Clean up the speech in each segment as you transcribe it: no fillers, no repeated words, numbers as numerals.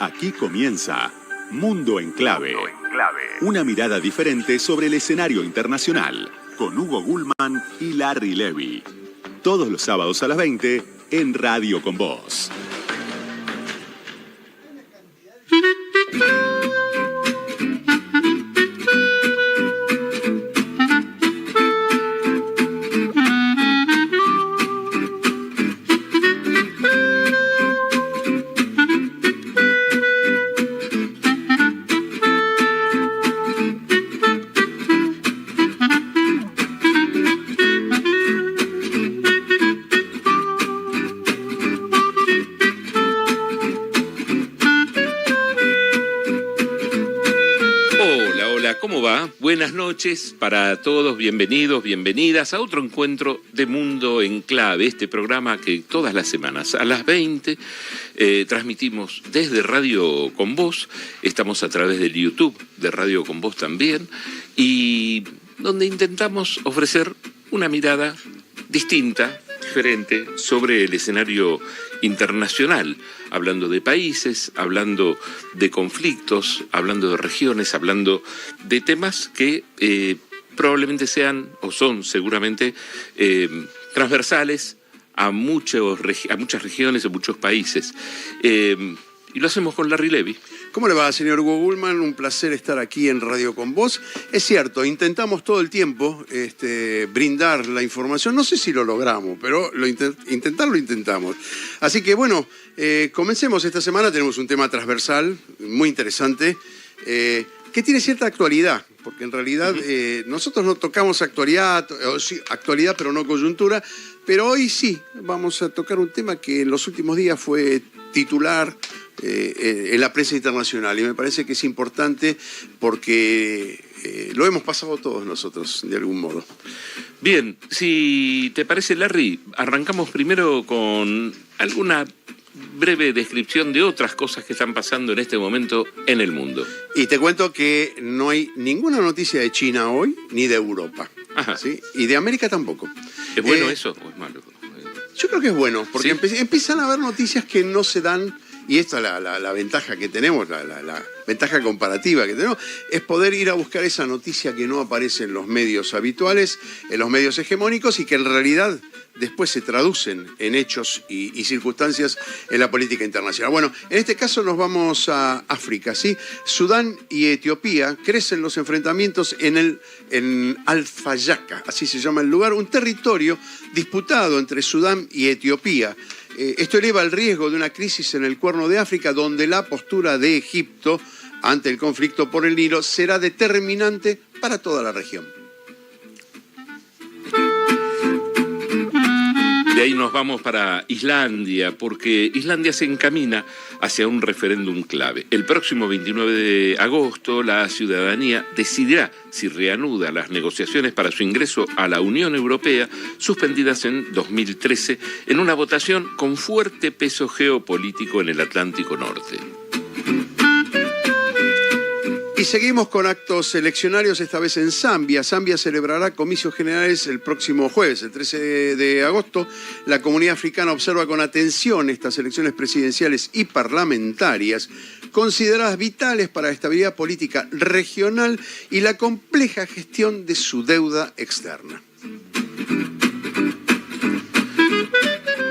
Aquí comienza Mundo en Clave. Una mirada diferente sobre el escenario internacional, con Hugo Gulman y Larry Levy. Todos los sábados a las 20 en Radio Con Vos. Buenas noches para todos, bienvenidos, bienvenidas a otro encuentro de Mundo en Clave, este programa que todas las semanas a las 20 transmitimos desde Radio Con Vos, estamos a través del YouTube de Radio Con Vos también, y donde intentamos ofrecer una mirada distinta, diferente, sobre el escenario internacional, hablando de países, hablando de conflictos, hablando de regiones, hablando de temas que probablemente sean, o son seguramente, transversales a muchas regiones, a muchos países. Y lo hacemos con Larry Levy. ¿Cómo le va, señor Hugo Gulman? Un placer estar aquí en Radio Con Vos. Es cierto, intentamos todo el tiempo brindar la información. No sé si lo logramos, pero intentar lo intentamos. Así que, bueno, comencemos. Esta semana tenemos un tema transversal muy interesante que tiene cierta actualidad, porque en realidad nosotros no tocamos actualidad, sí, actualidad pero no coyuntura, pero hoy sí vamos a tocar un tema que en los últimos días fue titular en la prensa internacional, y me parece que es importante porque lo hemos pasado todos nosotros de algún modo. Bien, si te parece, Larry, arrancamos primero con alguna breve descripción de otras cosas que están pasando en este momento en el mundo. Y te cuento que no hay ninguna noticia de China hoy, ni de Europa. Ajá. ¿Sí? Y de América tampoco. ¿Es bueno eso o es malo? Yo creo que es bueno, porque ¿sí? Empiezan a haber noticias que no se dan, y esta es la ventaja que tenemos, la ventaja comparativa que tenemos, es poder ir a buscar esa noticia que no aparece en los medios habituales, en los medios hegemónicos, y que en realidad después se traducen en hechos y circunstancias en la política internacional. Bueno, en este caso nos vamos a África, ¿sí? Sudán y Etiopía, crecen los enfrentamientos en Al-Fayaka, así se llama el lugar, un territorio disputado entre Sudán y Etiopía. Esto eleva el riesgo de una crisis en el Cuerno de África, donde la postura de Egipto ante el conflicto por el Nilo será determinante para toda la región. De ahí nos vamos para Islandia, porque Islandia se encamina hacia un referéndum clave. El próximo 29 de agosto, la ciudadanía decidirá si reanuda las negociaciones para su ingreso a la Unión Europea, suspendidas en 2013, en una votación con fuerte peso geopolítico en el Atlántico Norte. Y seguimos con actos eleccionarios, esta vez en Zambia. Zambia celebrará comicios generales el próximo jueves, el 13 de agosto. La comunidad africana observa con atención estas elecciones presidenciales y parlamentarias, consideradas vitales para la estabilidad política regional y la compleja gestión de su deuda externa.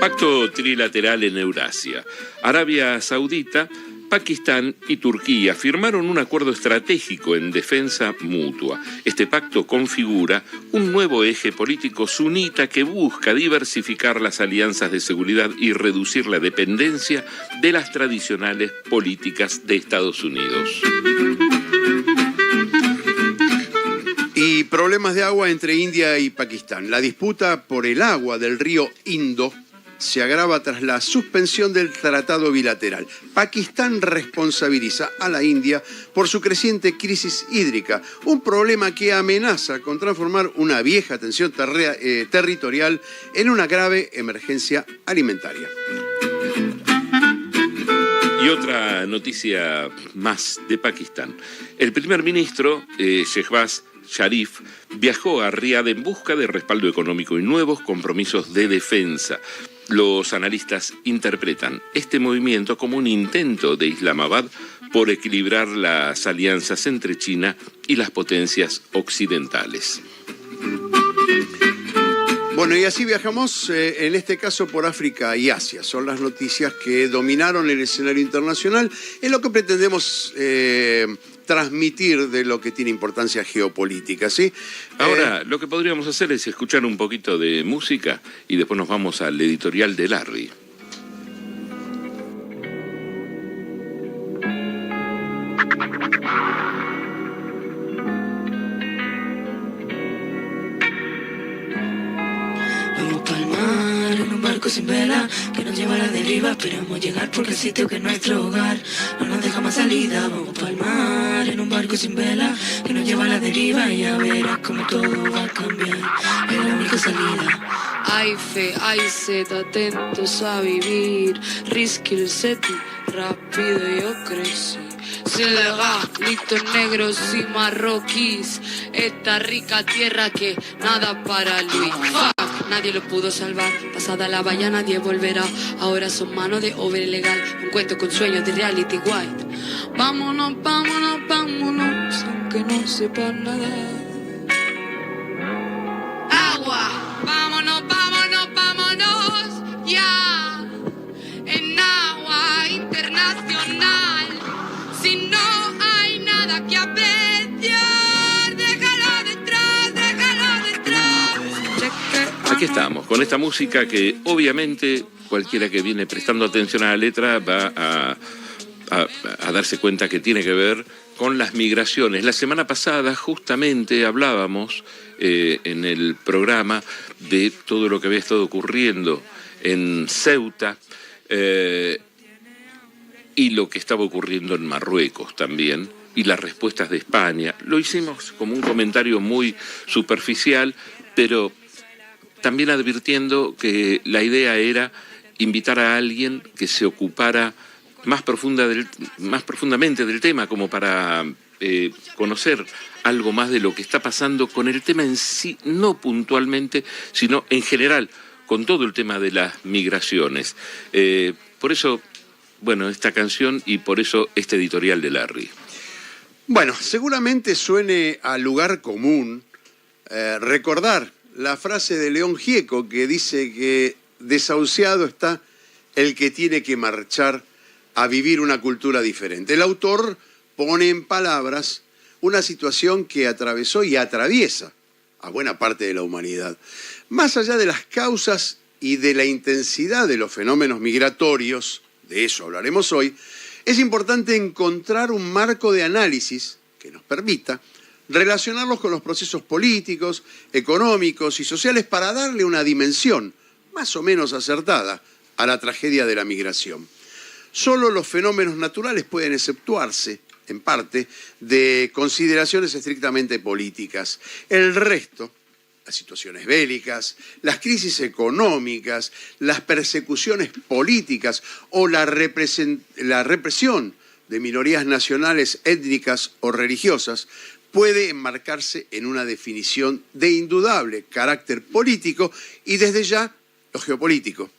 Pacto trilateral en Eurasia. Arabia Saudita, Pakistán y Turquía firmaron un acuerdo estratégico en defensa mutua. Este pacto configura un nuevo eje político sunita que busca diversificar las alianzas de seguridad y reducir la dependencia de las tradicionales políticas de Estados Unidos. Y problemas de agua entre India y Pakistán. La disputa por el agua del río Indo se agrava tras la suspensión del tratado bilateral. Pakistán responsabiliza a la India por su creciente crisis hídrica, un problema que amenaza con transformar una vieja tensión territorial en una grave emergencia alimentaria. Y otra noticia más de Pakistán. El primer ministro, Shehbaz Sharif, viajó a Riad en busca de respaldo económico y nuevos compromisos de defensa. Los analistas interpretan este movimiento como un intento de Islamabad por equilibrar las alianzas entre China y las potencias occidentales. Bueno, y así viajamos, en este caso por África y Asia. Son las noticias que dominaron el escenario internacional. Es lo que pretendemos transmitir de lo que tiene importancia geopolítica, ¿sí? Ahora, lo que podríamos hacer es escuchar un poquito de música y después nos vamos al editorial de Larry. Sin vela, que nos lleva a la deriva. Esperamos llegar porque el sitio que es nuestro hogar no nos deja más salida. Vamos pa'l mar en un barco sin vela, que nos lleva a la deriva. Y ya verás como todo va a cambiar, es la única salida. Hay fe, hay sed, atentos a vivir. Risky el seti, rápido yo crecí. Legalitos negros y marroquíes. Esta rica tierra que nada para Luis. Fuck, nadie lo pudo salvar. Pasada la valla nadie volverá. Ahora son manos de obra ilegal. Un cuento con sueños de reality white. Vámonos, vámonos, vámonos, aunque no sepan nadar. Agua, vámonos, vámonos, vámonos, ya. En agua internacional. Si no hay nada que apreciar, déjalo detrás, déjalo detrás. Aquí estamos, con esta música que obviamente cualquiera que viene prestando atención a la letra va a darse cuenta que tiene que ver con las migraciones. La semana pasada justamente hablábamos en el programa de todo lo que había estado ocurriendo en Ceuta, y lo que estaba ocurriendo en Marruecos también, y las respuestas de España. Lo hicimos como un comentario muy superficial, pero también advirtiendo que la idea era invitar a alguien que se ocupara más profundamente del tema, como para conocer algo más de lo que está pasando con el tema en sí, no puntualmente, sino en general, con todo el tema de las migraciones. Por eso, bueno, esta canción y por eso este editorial de Larry. Bueno, seguramente suene a lugar común recordar la frase de León Gieco que dice que desahuciado está el que tiene que marchar a vivir una cultura diferente. El autor pone en palabras una situación que atravesó y atraviesa a buena parte de la humanidad. Más allá de las causas y de la intensidad de los fenómenos migratorios, de eso hablaremos hoy, es importante encontrar un marco de análisis que nos permita relacionarlos con los procesos políticos, económicos y sociales para darle una dimensión más o menos acertada a la tragedia de la migración. Solo los fenómenos naturales pueden exceptuarse, en parte, de consideraciones estrictamente políticas. El resto, las situaciones bélicas, las crisis económicas, las persecuciones políticas o la represión de minorías nacionales, étnicas o religiosas, puede enmarcarse en una definición de indudable carácter político y desde ya lo geopolítico.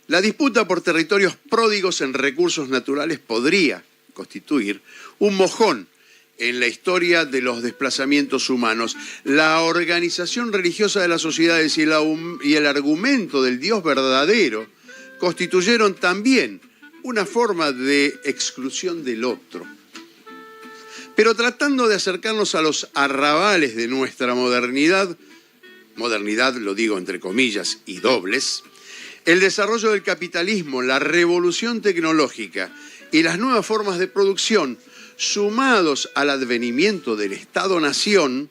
La disputa por territorios pródigos en recursos naturales podría constituir un mojón en la historia de los desplazamientos humanos. La organización religiosa de las sociedades y el argumento del Dios verdadero constituyeron también una forma de exclusión del otro. Pero tratando de acercarnos a los arrabales de nuestra modernidad lo digo entre comillas y dobles, el desarrollo del capitalismo, la revolución tecnológica y las nuevas formas de producción, sumados al advenimiento del Estado-Nación,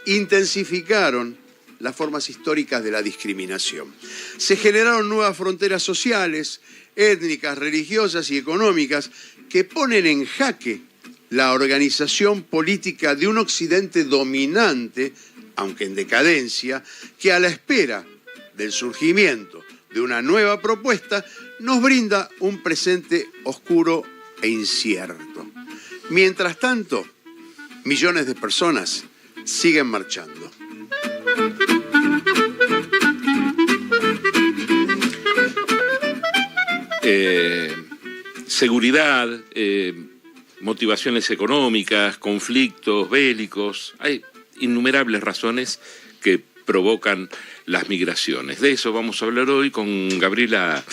intensificaron las formas históricas de la discriminación. Se generaron nuevas fronteras sociales, étnicas, religiosas y económicas que ponen en jaque la organización política de un Occidente dominante, aunque en decadencia, que a la espera del surgimiento de una nueva propuesta nos brinda un presente oscuro e incierto. Mientras tanto, millones de personas siguen marchando. seguridad, motivaciones económicas, conflictos bélicos. Hay innumerables razones que provocan las migraciones. De eso vamos a hablar hoy con Gabriela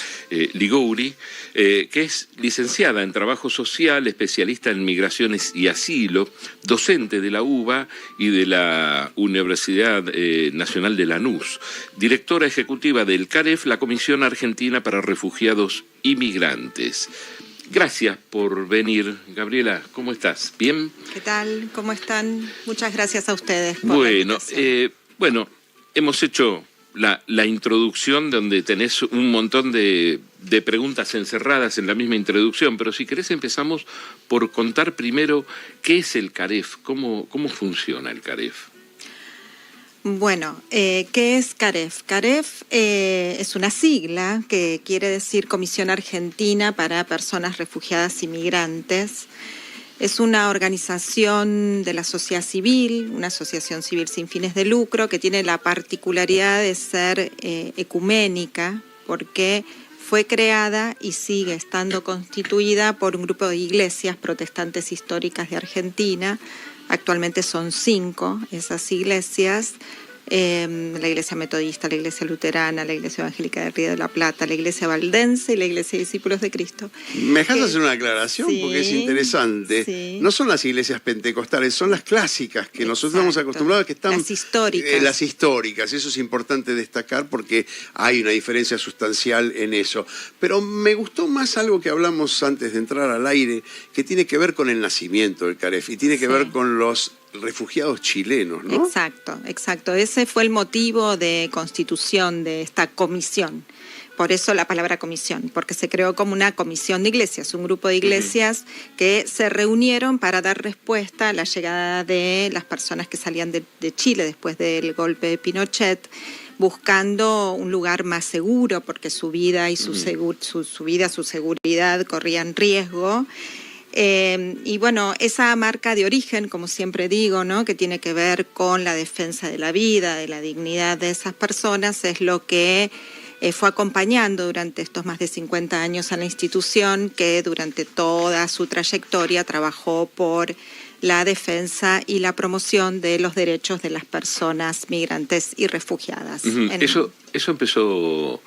Liguori, que es licenciada en Trabajo Social, especialista en Migraciones y Asilo, docente de la UBA y de la Universidad Nacional de Lanús, directora ejecutiva del CAREF, la Comisión Argentina para Refugiados y Migrantes. Gracias por venir, Gabriela. ¿Cómo estás? ¿Bien? ¿Qué tal? ¿Cómo están? Muchas gracias a ustedes por la invitación. Bueno, hemos hecho la introducción donde tenés un montón de preguntas encerradas en la misma introducción, pero si querés empezamos por contar primero qué es el CAREF, cómo funciona el CAREF. Bueno, ¿qué es CAREF? CAREF es una sigla que quiere decir Comisión Argentina para Personas Refugiadas y Migrantes. Es una organización de la sociedad civil, una asociación civil sin fines de lucro, que tiene la particularidad de ser ecuménica, porque fue creada y sigue estando constituida por un grupo de iglesias protestantes históricas de Argentina. Actualmente son 5 esas iglesias, la Iglesia Metodista, la Iglesia Luterana, la Iglesia Evangélica de Río de la Plata, la Iglesia Valdense y la Iglesia de Discípulos de Cristo. ¿Me dejas hacer una aclaración? Sí, porque es interesante. Sí. No son las iglesias pentecostales, son las clásicas que nosotros estamos acostumbrados, que están... Las históricas. Las históricas, eso es importante destacar porque hay una diferencia sustancial en eso. Pero me gustó más algo que hablamos antes de entrar al aire, que tiene que ver con el nacimiento del CAREF y tiene que ver con los refugiados chilenos, ¿no? Exacto. Ese fue el motivo de constitución de esta comisión. Por eso la palabra comisión, porque se creó como una comisión de iglesias, un grupo de iglesias que se reunieron para dar respuesta a la llegada de las personas que salían de Chile después del golpe de Pinochet, buscando un lugar más seguro, porque su vida y su seguridad corrían riesgo. Y bueno, esa marca de origen, como siempre digo, ¿no?, que tiene que ver con la defensa de la vida, de la dignidad de esas personas, es lo que fue acompañando durante estos más de 50 años a la institución, que durante toda su trayectoria trabajó por la defensa y la promoción de los derechos de las personas migrantes y refugiadas. Eso empezó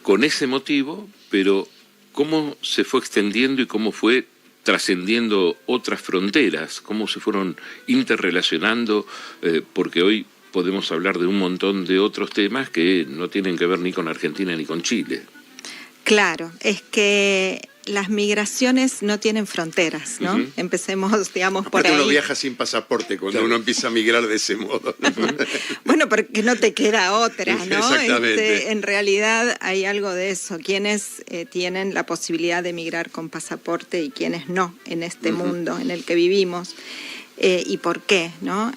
con ese motivo, pero ¿cómo se fue extendiendo y cómo fue trascendiendo otras fronteras? ¿Cómo se fueron interrelacionando? Porque hoy podemos hablar de un montón de otros temas que no tienen que ver ni con Argentina ni con Chile. Claro, es que las migraciones no tienen fronteras, ¿no? Empecemos, digamos, por ahí. Uno viaja sin pasaporte cuando uno empieza a migrar de ese modo. Bueno, porque no te queda otra, ¿no? Exactamente. En realidad hay algo de eso. Quienes tienen la posibilidad de migrar con pasaporte y quienes no en este mundo en el que vivimos. ¿Y por qué, no?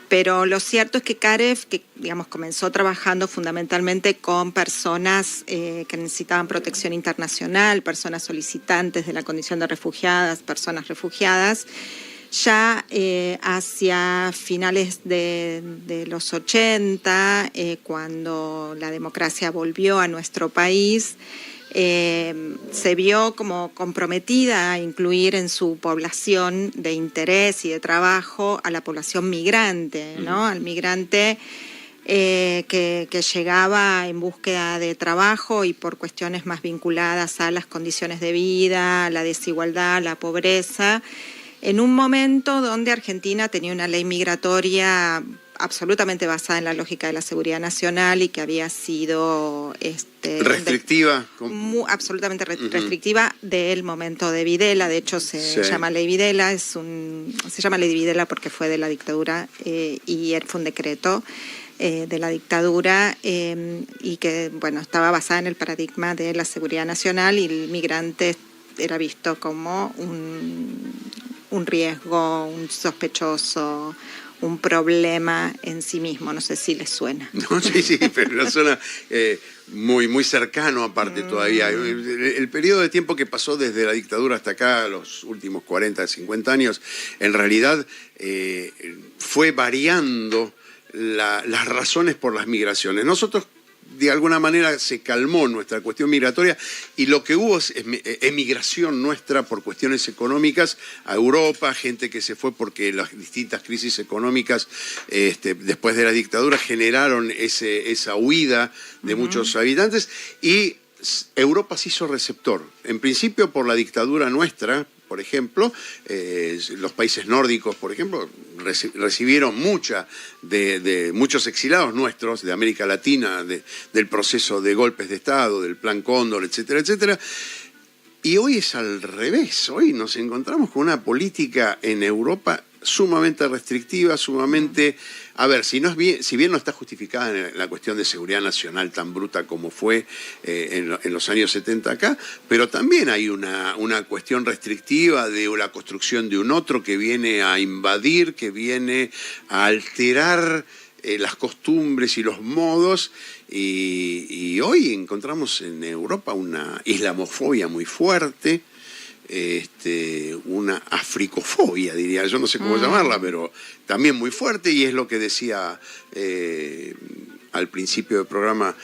Pero lo cierto es que CAREF, que digamos comenzó trabajando fundamentalmente con personas que necesitaban protección internacional, personas solicitantes de la condición de refugiadas, personas refugiadas, ya hacia finales de los 80, cuando la democracia volvió a nuestro país, se vio como comprometida a incluir en su población de interés y de trabajo a la población migrante, ¿no? Al migrante que llegaba en búsqueda de trabajo y por cuestiones más vinculadas a las condiciones de vida, a la desigualdad, a la pobreza, en un momento donde Argentina tenía una ley migratoria absolutamente basada en la lógica de la seguridad nacional y que había sido restrictiva, absolutamente restrictiva del momento de Videla. De hecho se llama Ley Videla, se llama Ley Videla porque fue de la dictadura y fue un decreto de la dictadura y que bueno estaba basada en el paradigma de la seguridad nacional, y el migrante era visto como un riesgo, un sospechoso, un problema en sí mismo. No sé si les suena. No, sí, pero una zona muy, muy cercano aparte todavía. El periodo de tiempo que pasó desde la dictadura hasta acá, los últimos 40, 50 años, en realidad fue variando las razones por las migraciones. Nosotros de alguna manera se calmó nuestra cuestión migratoria y lo que hubo es emigración nuestra por cuestiones económicas a Europa, gente que se fue porque las distintas crisis económicas después de la dictadura generaron esa huida de muchos habitantes y Europa se hizo receptor, en principio por la dictadura nuestra. Por ejemplo, los países nórdicos, por ejemplo, recibieron muchos exilados nuestros de América Latina, del proceso de golpes de Estado, del Plan Cóndor, etcétera, etcétera. Y hoy es al revés. Hoy nos encontramos con una política en Europa sumamente restrictiva, sumamente... A ver, si bien no está justificada en la cuestión de seguridad nacional tan bruta como fue en los años 70 acá, pero también hay una cuestión restrictiva de la construcción de un otro que viene a invadir, que viene a alterar las costumbres y los modos, y hoy encontramos en Europa una islamofobia muy fuerte, una africofobia, diría, yo no sé cómo llamarla, pero también muy fuerte, y es lo que decía al principio del programa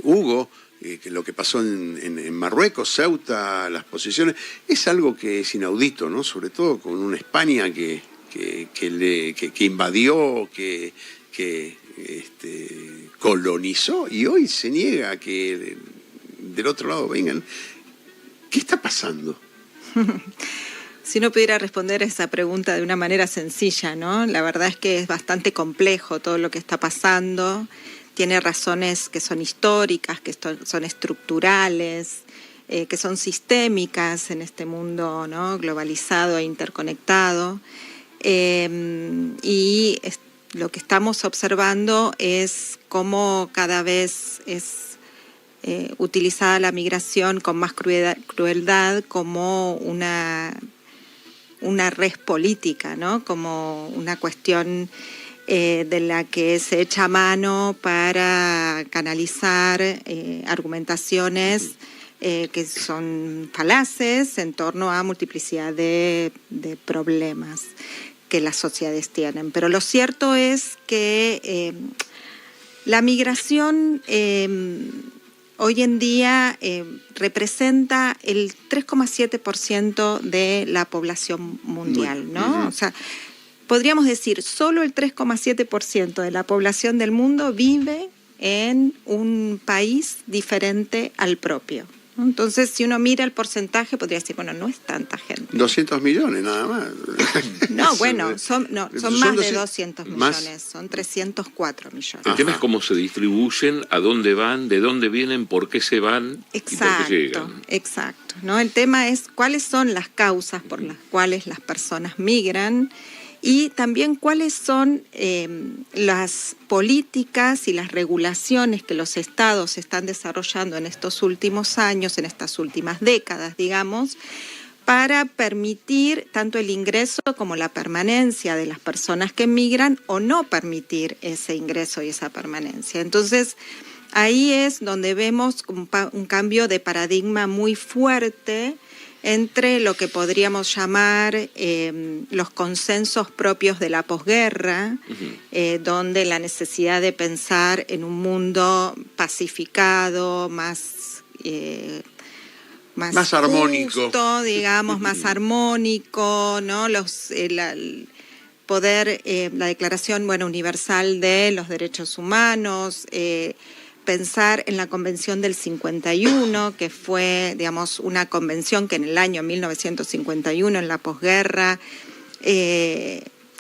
Hugo, que lo que pasó en Marruecos, Ceuta, las posiciones, es algo que es inaudito, ¿no? Sobre todo con una España que invadió, que colonizó, y hoy se niega a que del otro lado vengan. ¿Qué está pasando? Si uno pudiera responder a esa pregunta de una manera sencilla, ¿no? La verdad es que es bastante complejo todo lo que está pasando. Tiene razones que son históricas, que son estructurales, que son sistémicas en este mundo, ¿no? Globalizado e interconectado. Y lo que estamos observando es cómo cada vez es utilizada la migración con más crueldad como una red política, ¿no? Como una cuestión de la que se echa mano para canalizar argumentaciones que son falaces en torno a multiplicidad de problemas que las sociedades tienen. Pero lo cierto es que la migración hoy en día representa el 3,7% de la población mundial, ¿no? O sea, podríamos decir, solo el 3,7% de la población del mundo vive en un país diferente al propio. Entonces, si uno mira el porcentaje, podría decir, bueno, no es tanta gente. 200 millones nada más. No, bueno, son más de 200 millones, son 304 millones. El tema es cómo se distribuyen, a dónde van, de dónde vienen, por qué se van y por qué llegan. Exacto, ¿no? El tema es cuáles son las causas por las cuales las personas migran y también cuáles son las políticas y las regulaciones que los estados están desarrollando en estos últimos años, en estas últimas décadas, digamos, para permitir tanto el ingreso como la permanencia de las personas que migran o no permitir ese ingreso y esa permanencia. Entonces, ahí es donde vemos un cambio de paradigma muy fuerte entre lo que podríamos llamar los consensos propios de la posguerra, donde la necesidad de pensar en un mundo pacificado, más armónico, justo, digamos, más armónico, ¿no? El poder, la Declaración Universal de los Derechos Humanos, pensar en la Convención del 51, que fue, digamos, una convención que en el año 1951, en la posguerra,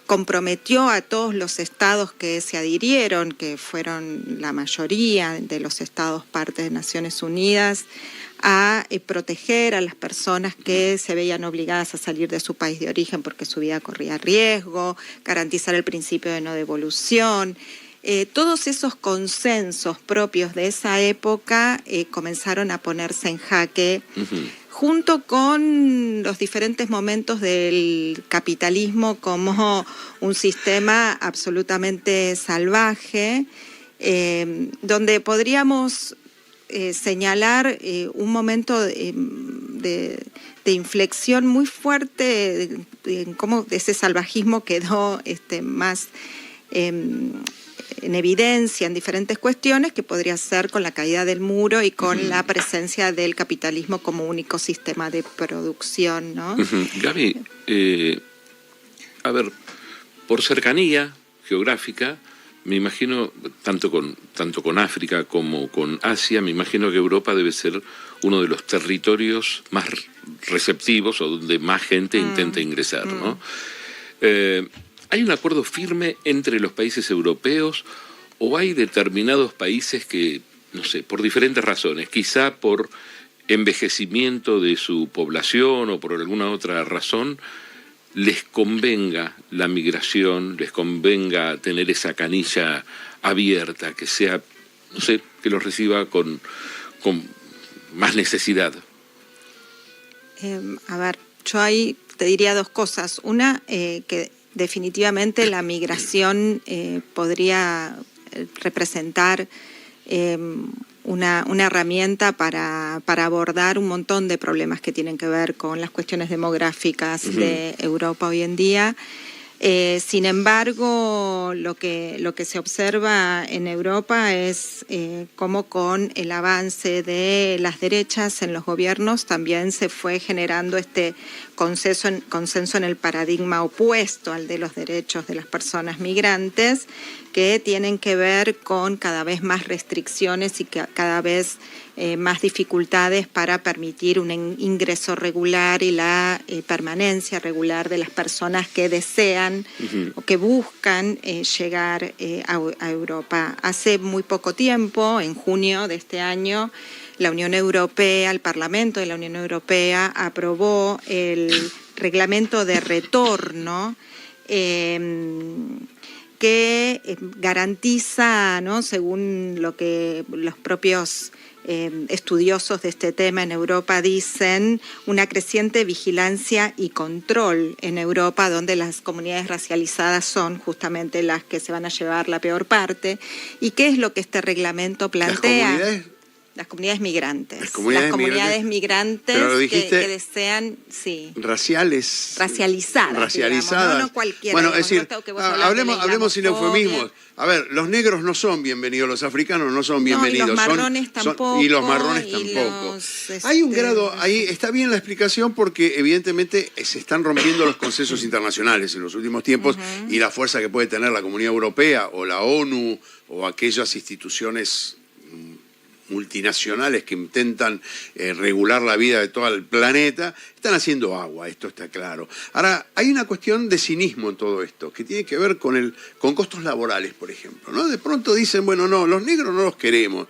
comprometió a todos los estados que se adhirieron, que fueron la mayoría de los estados parte de Naciones Unidas, a proteger a las personas que se veían obligadas a salir de su país de origen porque su vida corría riesgo, garantizar el principio de no devolución. Todos esos consensos propios de esa época comenzaron a ponerse en jaque, junto con los diferentes momentos del capitalismo como un sistema absolutamente salvaje, donde podríamos señalar un momento de inflexión muy fuerte en cómo ese salvajismo quedó más en evidencia en diferentes cuestiones, que podría ser con la caída del muro y con la presencia del capitalismo como único sistema de producción, ¿no? Gaby, a ver, por cercanía geográfica, me imagino, tanto con África como con Asia, me imagino que Europa debe ser uno de los territorios más receptivos o donde más gente intenta ingresar, ¿no? ¿Hay un acuerdo firme entre los países europeos o hay determinados países que, no sé, por diferentes razones, quizá por envejecimiento de su población o por alguna otra razón, les convenga la migración, les convenga tener esa canilla abierta, que sea, no sé, que los reciba con más necesidad? A ver, yo ahí te diría dos cosas. Una, que definitivamente la migración podría representar una herramienta para abordar un montón de problemas que tienen que ver con las cuestiones demográficas de Europa hoy en día. Sin embargo, lo que se observa en Europa es cómo con el avance de las derechas en los gobiernos también se fue generando este consenso en el paradigma opuesto al de los derechos de las personas migrantes, que tienen que ver con cada vez más restricciones y cada vez más dificultades para permitir un ingreso regular y la permanencia regular de las personas que desean o que buscan llegar a Europa. Hace muy poco tiempo, en junio de este año, la Unión Europea, el Parlamento de la Unión Europea aprobó el reglamento de retorno que garantiza, ¿no?, según lo que los propios estudiosos de este tema en Europa dicen, una creciente vigilancia y control en Europa, donde las comunidades racializadas son justamente las que se van a llevar la peor parte. ¿Y qué es lo que este reglamento plantea? Las comunidades migrantes. Las comunidades migrantes pero lo dijiste, que desean, sí. Racializadas. Digamos, no cualquiera. Bueno, digamos, es decir, hablemos sin eufemismos. A ver, los negros no son bienvenidos, los africanos no son bienvenidos. Y los marrones tampoco. Y los marrones tampoco. Hay un grado, ahí está bien la explicación porque evidentemente se están rompiendo los consensos internacionales en los últimos tiempos y la fuerza que puede tener la Comunidad Europea o la ONU o aquellas instituciones multinacionales que intentan regular la vida de todo el planeta, están haciendo agua, esto está claro. Ahora, hay una cuestión de cinismo en todo esto, que tiene que ver con costos laborales, por ejemplo, ¿no? De pronto dicen, bueno, no, los negros no los queremos,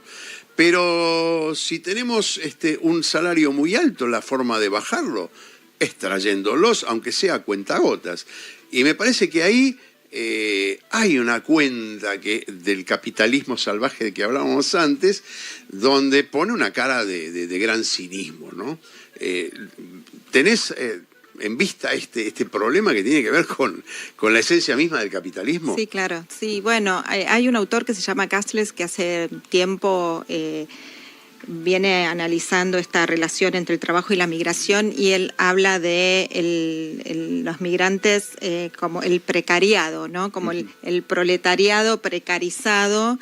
pero si tenemos un salario muy alto, la forma de bajarlo es trayéndolos, aunque sea a cuentagotas. Y me parece que ahí hay una cuenta del capitalismo salvaje de que hablábamos antes, donde pone una cara de gran cinismo, ¿no? ¿Tenés en vista este problema que tiene que ver con la esencia misma del capitalismo? Sí, claro. Sí, bueno, hay un autor que se llama Castles que hace tiempo viene analizando esta relación entre el trabajo y la migración, y él habla de los migrantes como el precariado, ¿no? Como el proletariado precarizado,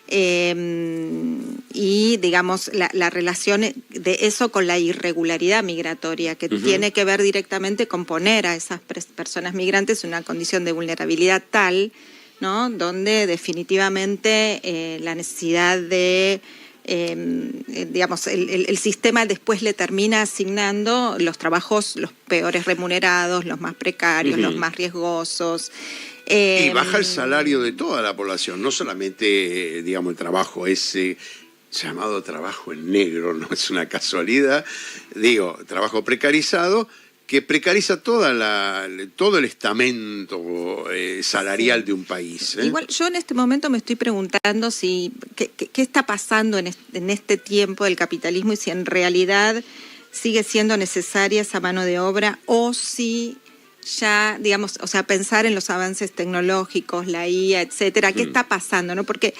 y digamos la relación de eso con la irregularidad migratoria, que tiene que ver directamente con poner a esas personas migrantes en una condición de vulnerabilidad tal, ¿no?, donde definitivamente la necesidad de digamos, el sistema después le termina asignando los trabajos los peores remunerados, los más precarios, los más riesgosos. Y baja el salario de toda la población, no solamente, digamos, el trabajo ese llamado trabajo en negro, no es una casualidad, digo, trabajo precarizado, que precariza todo el estamento salarial de un país. Igual yo en este momento me estoy preguntando qué está pasando en este tiempo del capitalismo y si en realidad sigue siendo necesaria esa mano de obra o si ya, digamos, o sea, pensar en los avances tecnológicos, la IA, etcétera, ¿qué está pasando, no? Porque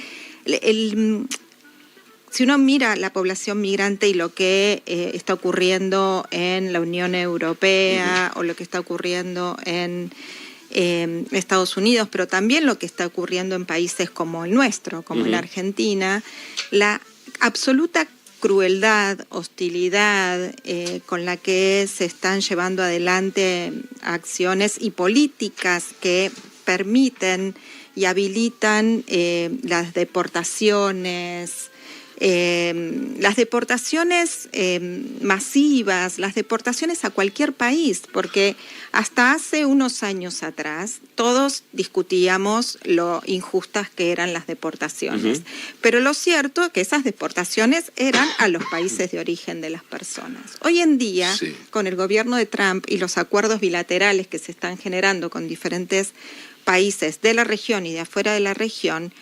si uno mira la población migrante y lo que está ocurriendo en la Unión Europea o lo que está ocurriendo en Estados Unidos, pero también lo que está ocurriendo en países como el nuestro, como la Argentina, la absoluta crueldad, hostilidad con la que se están llevando adelante acciones y políticas que permiten y habilitan las deportaciones masivas, las deportaciones a cualquier país, porque hasta hace unos años atrás todos discutíamos lo injustas que eran las deportaciones, pero lo cierto es que esas deportaciones eran a los países de origen de las personas. Hoy en día, con el gobierno de Trump y los acuerdos bilaterales que se están generando con diferentes países de la región y de afuera de la región,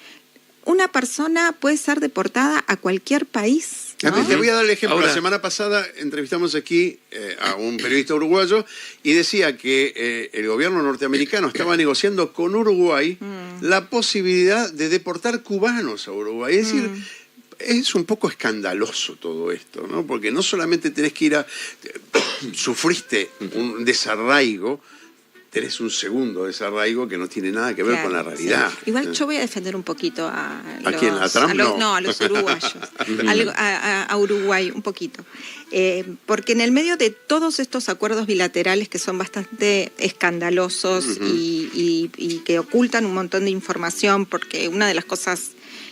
una persona puede ser deportada a cualquier país, ¿no? Te voy a dar el ejemplo. Ahora, la semana pasada entrevistamos aquí a un periodista uruguayo y decía que el gobierno norteamericano estaba negociando con Uruguay la posibilidad de deportar cubanos a Uruguay. Es decir, es un poco escandaloso todo esto, ¿no? Porque no solamente tenés que ir a... sufriste un desarraigo, tenés un segundo desarraigo que no tiene nada que ver con la realidad. Sí. Igual yo voy a defender un poquito a los... ¿A quién? ¿A Trump? No, a los uruguayos. a Uruguay un poquito. Porque en el medio de todos estos acuerdos bilaterales que son bastante escandalosos y que ocultan un montón de información, porque una de las cosas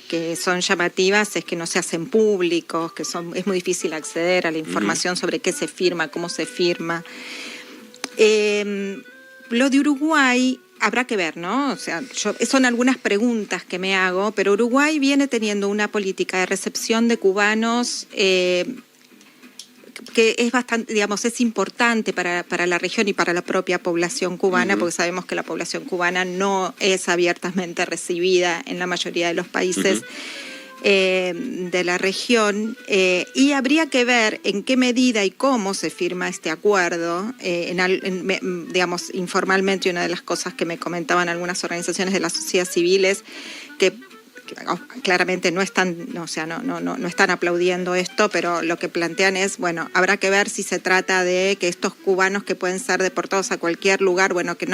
que son llamativas es que no se hacen públicos, que es muy difícil acceder a la información sobre qué se firma, cómo se firma. Lo de Uruguay habrá que ver, ¿no? O sea, son algunas preguntas que me hago, pero Uruguay viene teniendo una política de recepción de cubanos que es bastante, digamos, es importante para la región y para la propia población cubana, porque sabemos que la población cubana no es abiertamente recibida en la mayoría de los países de la región, y habría que ver en qué medida y cómo se firma este acuerdo. Digamos, informalmente, una de las cosas que me comentaban algunas organizaciones de la sociedad civil es que claramente no están aplaudiendo esto, pero lo que plantean es, bueno, habrá que ver si se trata de que estos cubanos que pueden ser deportados a cualquier lugar, bueno, que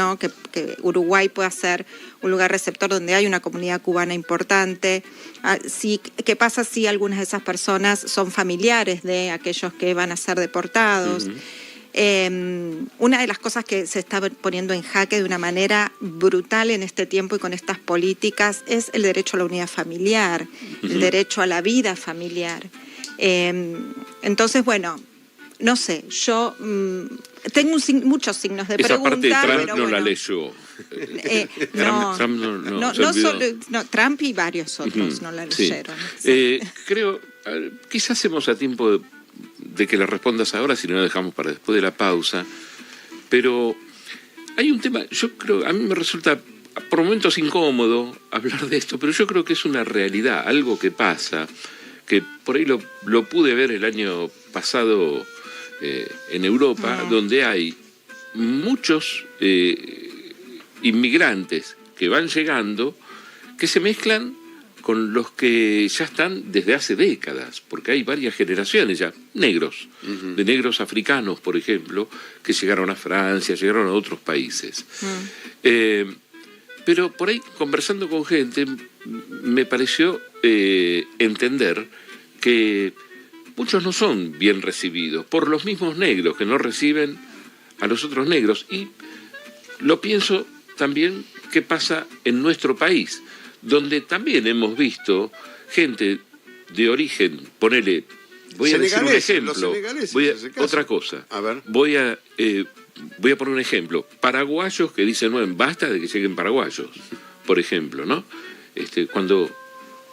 Uruguay pueda ser un lugar receptor donde hay una comunidad cubana importante. ¿Qué pasa si algunas de esas personas son familiares de aquellos que van a ser deportados? Una de las cosas que se está poniendo en jaque de una manera brutal en este tiempo y con estas políticas es el derecho a la unidad familiar, el derecho a la vida familiar. Entonces, bueno, no sé, yo tengo muchos signos de esa pregunta. Esa parte de Trump pero no bueno, la leyó. Trump y varios otros no la leyeron. Creo, quizás hacemos a tiempo de que la respondas ahora, si no la dejamos para después de la pausa, pero hay un tema, yo creo, a mí me resulta por momentos incómodo hablar de esto, pero yo creo que es una realidad, algo que pasa, que por ahí lo pude ver el año pasado en Europa, donde hay muchos inmigrantes que van llegando, que se mezclan con los que ya están desde hace décadas, porque hay varias generaciones ya, negros, de negros africanos, por ejemplo, que llegaron a Francia, llegaron a otros países. Pero por ahí, conversando con gente, me pareció entender que muchos no son bien recibidos por los mismos negros que no reciben a los otros negros. Y lo pienso también qué pasa en nuestro país, donde también hemos visto gente de origen, ponele, voy a decir un ejemplo, otra cosa, voy a poner un ejemplo, paraguayos que dicen, no, basta de que lleguen paraguayos, por ejemplo, ¿no? Cuando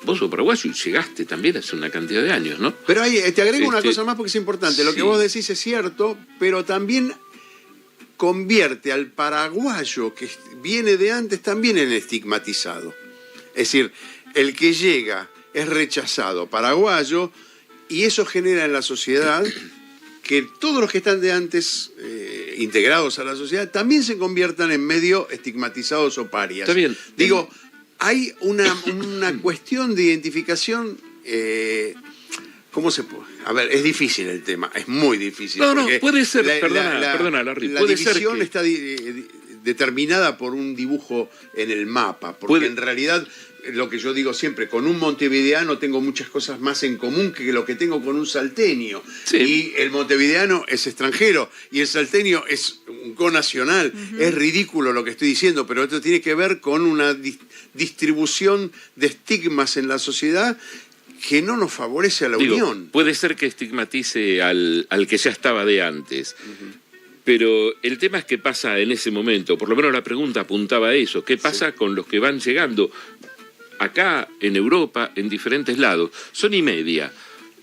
vos sos paraguayo y llegaste también hace una cantidad de años, ¿no? Pero ahí te agrego una cosa más porque es importante, lo que vos decís es cierto, pero también convierte al paraguayo que viene de antes también en estigmatizado. Es decir, el que llega es rechazado paraguayo y eso genera en la sociedad que todos los que están de antes integrados a la sociedad también se conviertan en medio estigmatizados o parias. Está bien. Digo, hay una cuestión de identificación... ¿Cómo se puede? A ver, es difícil el tema, es muy difícil. No, puede ser, perdona, Larry, la puede división ser que... está determinada por un dibujo en el mapa, porque en realidad, lo que yo digo siempre, con un montevideano tengo muchas cosas más en común que lo que tengo con un salteño. Sí. Y el montevideano es extranjero y el salteño es un conacional. Es ridículo lo que estoy diciendo, pero esto tiene que ver con una distribución de estigmas en la sociedad que no nos favorece a la unión. Puede ser que estigmatice al que ya estaba de antes. Pero el tema es qué pasa en ese momento. Por lo menos la pregunta apuntaba a eso. ¿Qué pasa con los que van llegando? Acá, en Europa, en diferentes lados, son y media.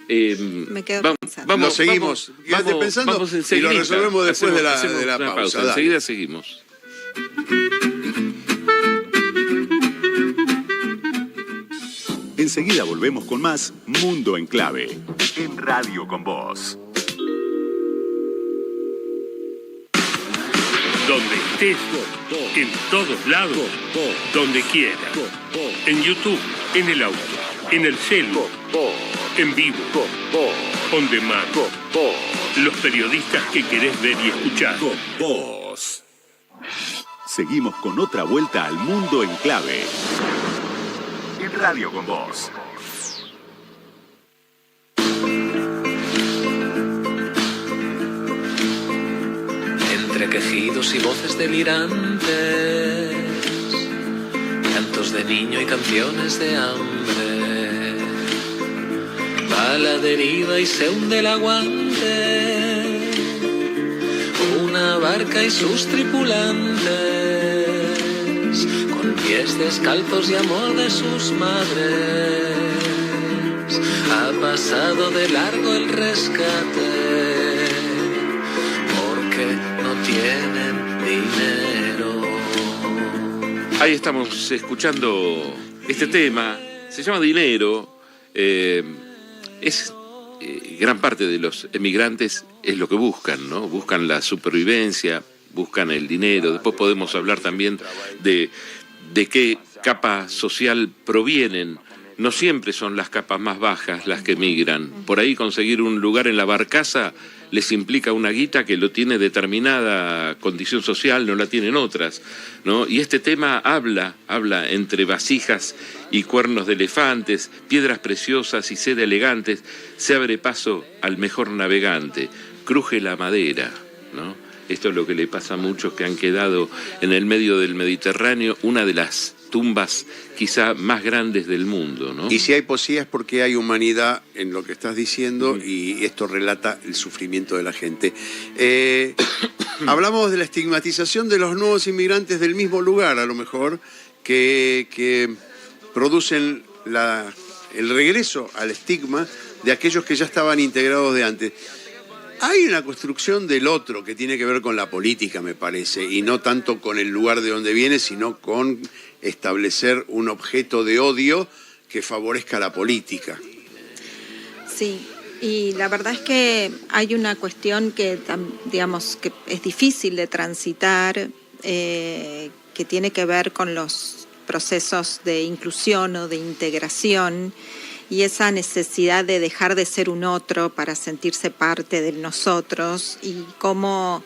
Me quedo pensando. Lo seguimos. Quédate pensando y lo resolvemos después de la pausa. Enseguida seguimos. Enseguida volvemos con más Mundo en Clave, en Radio con Vos. Donde estés, en todos lados, donde quieras. En YouTube, en el auto, en el celu, en vivo, on demand. Los periodistas que querés ver y escuchar. Vos. Seguimos con otra vuelta al Mundo en Clave, en Radio con Vos. Entre quejidos y voces delirantes, cantos de niño y canciones de hambre, va a la deriva y se hunde el aguante, una barca y sus tripulantes, con pies descalzos y amor de sus madres, ha pasado de largo el rescate, no tienen dinero. Ahí estamos escuchando este tema, se llama Dinero. Gran parte de los emigrantes es lo que buscan, ¿no? Buscan la supervivencia, buscan el dinero. Después podemos hablar también de qué capa social provienen. No siempre son las capas más bajas las que emigran. Por ahí conseguir un lugar en la barcaza les implica una guita que lo tiene determinada condición social, no la tienen otras, ¿no? Y este tema habla entre vasijas y cuernos de elefantes, piedras preciosas y seda elegantes, se abre paso al mejor navegante, cruje la madera, ¿no? Esto es lo que le pasa a muchos que han quedado en el medio del Mediterráneo, una de las tumbas quizá más grandes del mundo, ¿no? Y si hay poesía es porque hay humanidad en lo que estás diciendo y esto relata el sufrimiento de la gente. Hablamos de la estigmatización de los nuevos inmigrantes del mismo lugar, a lo mejor, que producen el regreso al estigma de aquellos que ya estaban integrados de antes. Hay una construcción del otro que tiene que ver con la política, me parece, y no tanto con el lugar de donde viene, sino con establecer un objeto de odio que favorezca la política. Sí, y la verdad es que hay una cuestión que, digamos, que es difícil de transitar, que tiene que ver con los procesos de inclusión o de integración, y esa necesidad de dejar de ser un otro para sentirse parte de nosotros, y cómo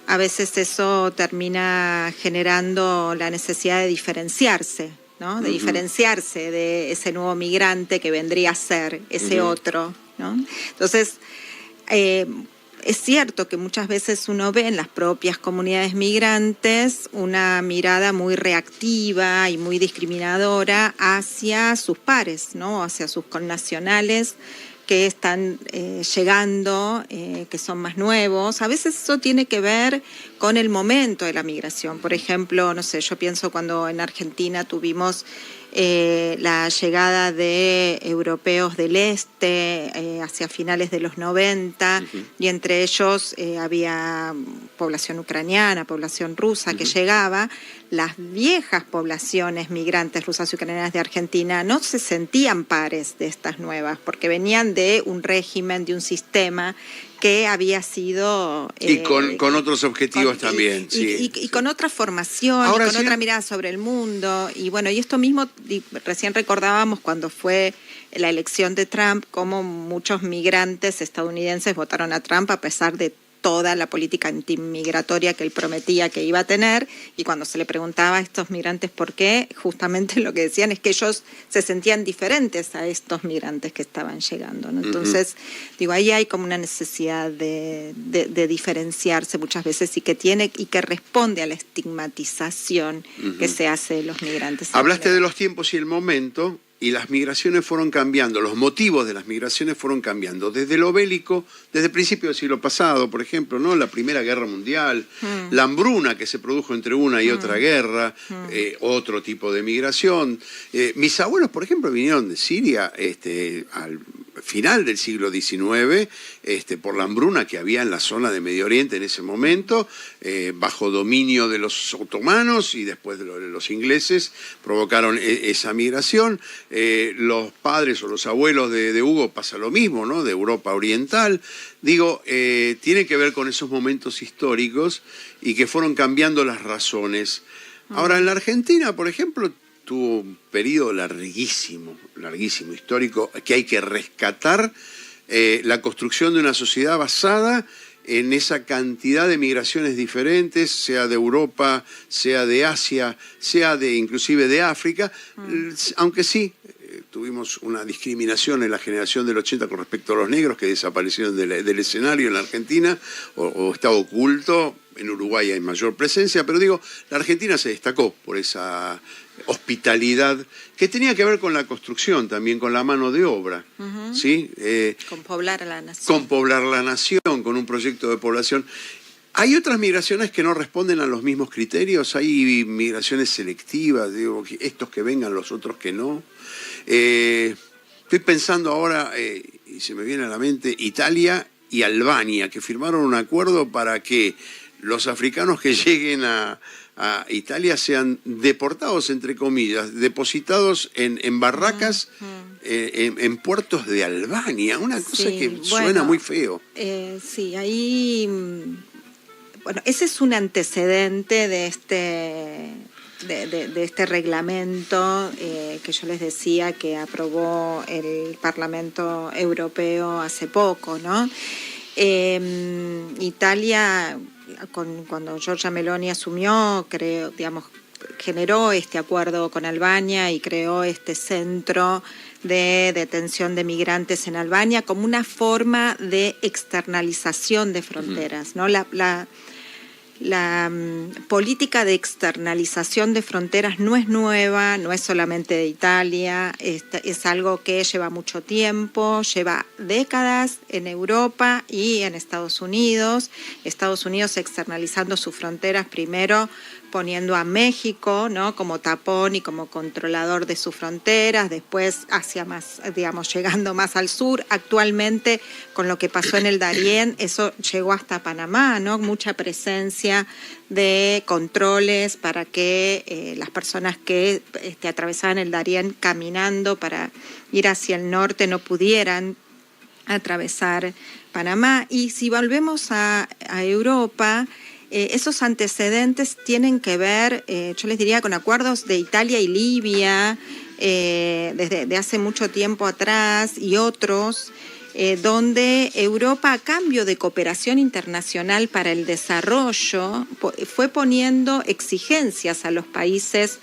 a veces eso termina generando la necesidad de diferenciarse, ¿no? De diferenciarse de ese nuevo migrante que vendría a ser ese otro, ¿no? Entonces, es cierto que muchas veces uno ve en las propias comunidades migrantes una mirada muy reactiva y muy discriminadora hacia sus pares, ¿no? Hacia sus connacionales que están llegando, que son más nuevos. A veces eso tiene que ver con el momento de la migración. Por ejemplo, no sé, yo pienso cuando en Argentina tuvimos la llegada de europeos del este hacia finales de los 90, y entre ellos había población ucraniana, población rusa que llegaba. Las viejas poblaciones migrantes rusas y ucranianas de Argentina no se sentían pares de estas nuevas, porque venían de un régimen, de un sistema que había sido... y con otros objetivos también. Y con otra formación, ahora, y con otra mirada sobre el mundo. Y bueno, y esto mismo recién recordábamos cuando fue la elección de Trump, cómo muchos migrantes estadounidenses votaron a Trump a pesar de toda la política antimigratoria que él prometía que iba a tener, y cuando se le preguntaba a estos migrantes por qué, justamente lo que decían es que ellos se sentían diferentes a estos migrantes que estaban llegando, ¿no? Entonces, digo, ahí hay como una necesidad de diferenciarse muchas veces y que responde a la estigmatización que se hace de los migrantes. Hablaste de los tiempos y el momento, y las migraciones fueron cambiando, los motivos de las migraciones fueron cambiando, desde lo bélico, desde el principio del siglo pasado, por ejemplo, ¿no? La Primera Guerra Mundial, la hambruna que se produjo entre una y otra guerra, otro tipo de migración. Mis abuelos, por ejemplo, vinieron de Siria al final del siglo XIX, por la hambruna que había en la zona de Medio Oriente en ese momento, bajo dominio de los otomanos y después de los ingleses, provocaron esa migración. Los padres o los abuelos de Hugo pasa lo mismo, ¿no? De Europa Oriental. Digo, tiene que ver con esos momentos históricos y que fueron cambiando las razones. Ahora, en la Argentina, por ejemplo, tuvo un periodo larguísimo histórico, que hay que rescatar la construcción de una sociedad basada en esa cantidad de migraciones diferentes, sea de Europa, sea de Asia, sea inclusive de África, aunque sí, tuvimos una discriminación en la generación del 80 con respecto a los negros que desaparecieron del escenario en la Argentina, o está oculto. En Uruguay hay mayor presencia, pero digo, la Argentina se destacó por esa hospitalidad que tenía que ver con la construcción, también con la mano de obra, ¿sí? Con poblar a la nación. Con poblar la nación, con un proyecto de población. Hay otras migraciones que no responden a los mismos criterios, hay migraciones selectivas, digo, estos que vengan, los otros que no. Estoy pensando ahora, y se me viene a la mente, Italia y Albania, que firmaron un acuerdo para que los africanos que lleguen a Italia sean deportados, entre comillas, depositados en barracas, en puertos de Albania, una cosa que suena muy feo. Sí, ahí, bueno, ese es un antecedente de este reglamento que yo les decía que aprobó el Parlamento Europeo hace poco, ¿no? Italia, cuando Giorgia Meloni asumió, generó este acuerdo con Albania y creó este centro de detención de migrantes en Albania como una forma de externalización de fronteras, ¿no? La política de externalización de fronteras no es nueva, no es solamente de Italia, es algo que lleva mucho tiempo, lleva décadas en Europa y en Estados Unidos. Estados Unidos externalizando sus fronteras, primero poniendo a México, ¿no?, como tapón y como controlador de sus fronteras, después hacia más, digamos, llegando más al sur. Actualmente, con lo que pasó en el Darién, eso llegó hasta Panamá, ¿no? Mucha presencia de controles para que las personas que atravesaban el Darién caminando para ir hacia el norte no pudieran atravesar Panamá. Y si volvemos a Europa, esos antecedentes tienen que ver, yo les diría, con acuerdos de Italia y Libia desde hace mucho tiempo atrás, y otros, donde Europa, a cambio de cooperación internacional para el desarrollo, fue poniendo exigencias a los países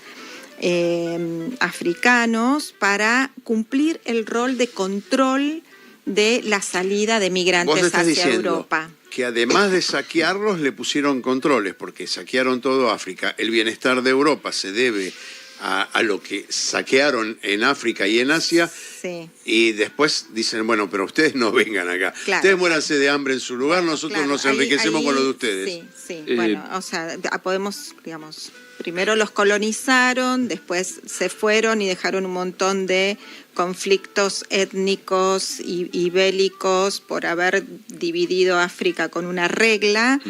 africanos para cumplir el rol de control de la salida de migrantes hacia Europa. Que además de saquearlos le pusieron controles, porque saquearon todo África. El bienestar de Europa se debe a lo que saquearon en África y en Asia, sí. Y después dicen, bueno, pero ustedes no vengan acá. Claro, ustedes muéranse de hambre en su lugar, nosotros nos enriquecemos con lo de ustedes. Sí, bueno, o sea, podemos, digamos, primero los colonizaron, después se fueron y dejaron un montón de conflictos étnicos y bélicos por haber dividido África con una regla.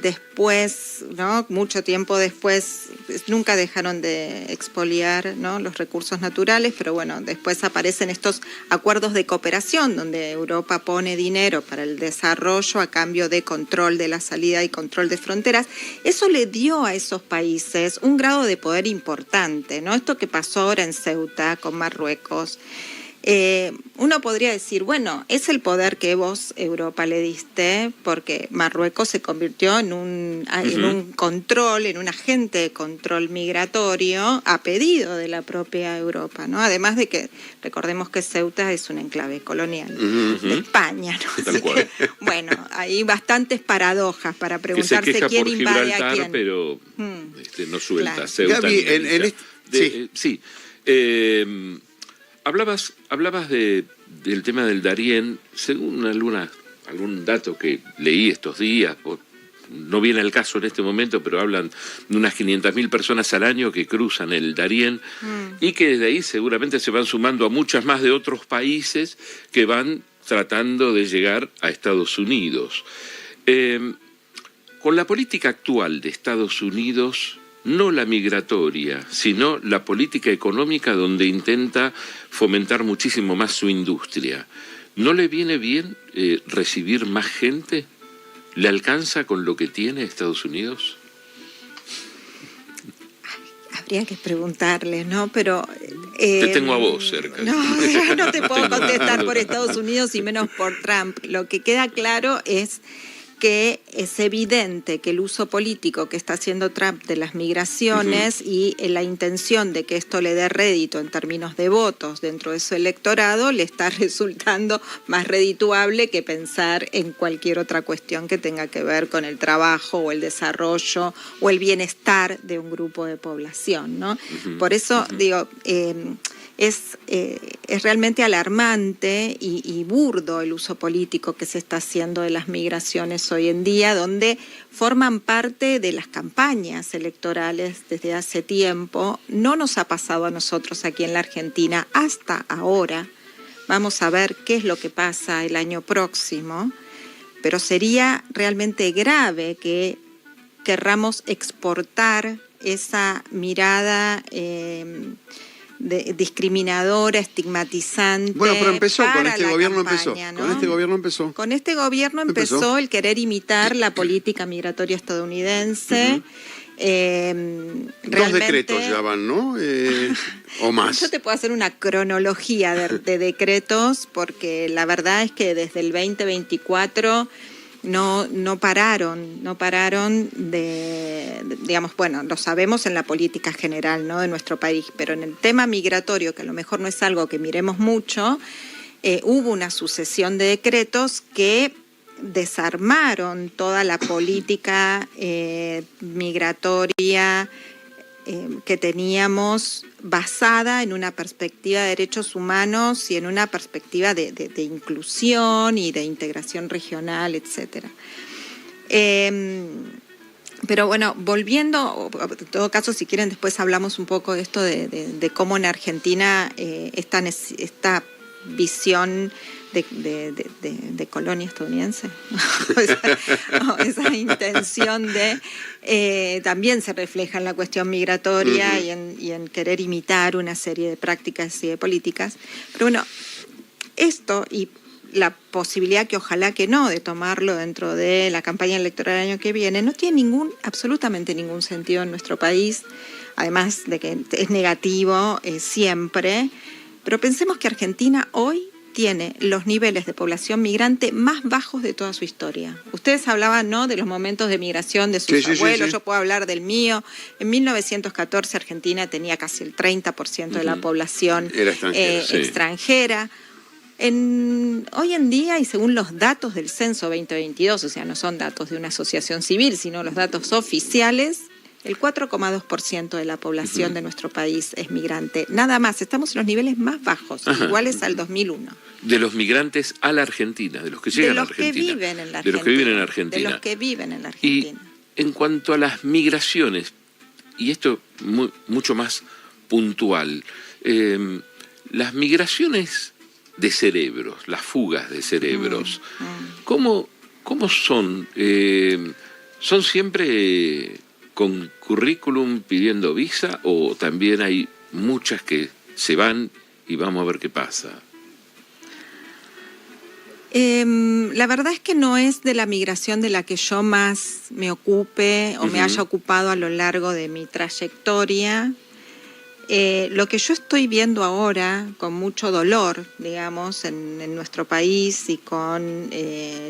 Después, ¿no?, mucho tiempo después, nunca dejaron de expoliar, ¿no?, los recursos naturales, pero bueno, después aparecen estos acuerdos de cooperación donde Europa pone dinero para el desarrollo a cambio de control de la salida y control de fronteras. Eso le dio a esos países un grado de poder importante, ¿no? Esto que pasó ahora en Ceuta con Marruecos, Uno podría decir, bueno, es el poder que vos, Europa, le diste, porque Marruecos se convirtió en un control, en un agente de control migratorio a pedido de la propia Europa, ¿no? Además de que, recordemos que Ceuta es un enclave colonial de España, ¿no? Tal cual. Que, bueno, hay bastantes paradojas para preguntarse que se queja quién por invade Gibraltar, a quién. pero no suelta. Claro. Ceuta Gaby, ni Melilla. sí. Hablabas del tema del Darién, según algún dato que leí estos días, no viene al caso en este momento, pero hablan de unas 500.000 personas al año que cruzan el Darién y que desde ahí seguramente se van sumando a muchas más de otros países que van tratando de llegar a Estados Unidos. Con la política actual de Estados Unidos, no la migratoria, sino la política económica donde intenta fomentar muchísimo más su industria. ¿No le viene bien recibir más gente? ¿Le alcanza con lo que tiene Estados Unidos? Habría que preguntarle, ¿no? Pero... te tengo a vos cerca. No te puedo contestar por Estados Unidos y menos por Trump. Lo que queda claro es que es evidente que el uso político que está haciendo Trump de las migraciones y la intención de que esto le dé rédito en términos de votos dentro de su electorado le está resultando más redituable que pensar en cualquier otra cuestión que tenga que ver con el trabajo o el desarrollo o el bienestar de un grupo de población, ¿no? Por eso, digo... Es realmente alarmante y burdo el uso político que se está haciendo de las migraciones hoy en día, donde forman parte de las campañas electorales desde hace tiempo. No nos ha pasado a nosotros aquí en la Argentina hasta ahora. Vamos a ver qué es lo que pasa el año próximo, pero sería realmente grave que querramos exportar esa mirada discriminadora, estigmatizante. Bueno, pero empezó, con este gobierno campaña, empezó. ¿no? Con este gobierno empezó. Con este gobierno empezó el querer imitar la política migratoria estadounidense. Dos decretos ya van, ¿no? O más. Yo te puedo hacer una cronología de decretos, porque la verdad es que desde el 2024... No pararon de, digamos, bueno, lo sabemos en la política general, ¿no?, de nuestro país, pero en el tema migratorio, que a lo mejor no es algo que miremos mucho, hubo una sucesión de decretos que desarmaron toda la política migratoria que teníamos basada en una perspectiva de derechos humanos y en una perspectiva de inclusión y de integración regional, etcétera. Pero bueno, volviendo, en todo caso, si quieren, después hablamos un poco de esto de cómo en Argentina esta visión de colonia estadounidense, esa intención de también se refleja en la cuestión migratoria y en querer imitar una serie de prácticas y de políticas. Pero bueno, esto y la posibilidad, que ojalá que no, de tomarlo dentro de la campaña electoral del año que viene, no tiene absolutamente ningún sentido en nuestro país, además de que es negativo siempre. Pero pensemos que Argentina hoy tiene los niveles de población migrante más bajos de toda su historia. Ustedes hablaban, ¿no?, de los momentos de migración de sus abuelos, sí. Yo puedo hablar del mío. En 1914 Argentina tenía casi el 30% de la población extranjera. Hoy en día, y según los datos del censo 2022, o sea, no son datos de una asociación civil, sino los datos oficiales, el 4,2% de la población de nuestro país es migrante. Nada más, estamos en los niveles más bajos, iguales al 2001. De los migrantes a la Argentina, de los que llegan a la Argentina. De los que viven en la Argentina. De los que viven en Argentina. De los que viven en la Argentina. Y en cuanto a las migraciones, y esto mucho más puntual, las migraciones de cerebros, las fugas de cerebros, ¿cómo son? ¿Son siempre con currículum pidiendo visa o también hay muchas que se van y vamos a ver qué pasa? La verdad es que no es de la migración de la que yo más me ocupe o me haya ocupado a lo largo de mi trayectoria. Lo que yo estoy viendo ahora, con mucho dolor, digamos, en nuestro país y con